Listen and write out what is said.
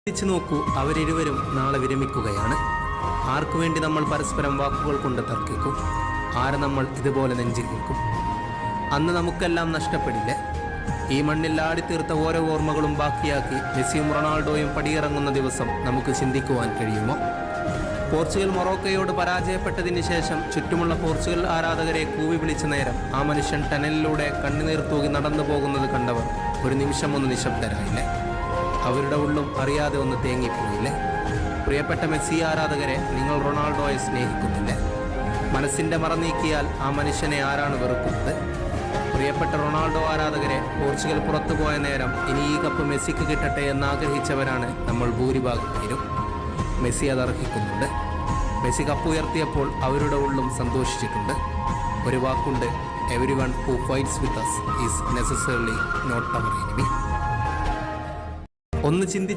ചിന്തിച്ചു നോക്കൂ, അവരിരുവരും നാളെ വിരമിക്കുകയാണ്. ആർക്കു വേണ്ടി നമ്മൾ പരസ്പരം വാക്കുകൾ കൊണ്ട് തർക്കിക്കും? ആരെ നമ്മൾ ഇതുപോലെ നെഞ്ചിൽ നിൽക്കും? അന്ന് നമുക്കെല്ലാം നഷ്ടപ്പെടില്ലേ? ഈ മണ്ണിൽ ആടിത്തീർത്ത ഓരോ ഓർമ്മകളും ബാക്കിയാക്കി മെസ്സിയും റൊണാൾഡോയും പടിയിറങ്ങുന്ന ദിവസം നമുക്ക് ചിന്തിക്കുവാൻ കഴിയുമോ? പോർച്ചുഗൽ മൊറോക്കോയോട് പരാജയപ്പെട്ടതിന് ശേഷം ചുറ്റുമുള്ള പോർച്ചുഗൽ ആരാധകരെ കൂവി വിളിച്ച നേരം ആ മനുഷ്യൻ ടനലിലൂടെ കണ്ണുനീർ തൂകി നടന്നു പോകുന്നത് കണ്ടവർ ഒരു നിമിഷം ഒന്ന് നിശബ്ദരായില്ലേ? അവരുടെ ഉള്ളും അറിയാതെ ഒന്ന് തേങ്ങിപ്പോയില്ലേ? പ്രിയപ്പെട്ട മെസ്സി ആരാധകരെ, നിങ്ങൾ റൊണാൾഡോയെ സ്നേഹിക്കുന്നില്ലേ? മനസ്സിൻ്റെ മറ നീക്കിയാൽ ആ മനുഷ്യനെ ആരാണ് വെറുക്കുന്നത്? പ്രിയപ്പെട്ട റൊണാൾഡോ ആരാധകരെ, പോർച്ചുഗൽ പുറത്തു പോയ നേരം ഇനി ഈ കപ്പ് മെസ്സിക്ക് കിട്ടട്ടെ എന്നാഗ്രഹിച്ചവരാണ് നമ്മൾ ഭൂരിഭാഗം പേരും. മെസ്സി അതർഹിക്കുന്നുണ്ട്. മെസ്സി കപ്പ് ഉയർത്തിയപ്പോൾ അവരുടെ ഉള്ളും സന്തോഷിച്ചിട്ടുണ്ട്. ഒരു വാക്കുണ്ട്, every one who fights with us is necessarily not our enemy. ഒന്ന് ചിന്തി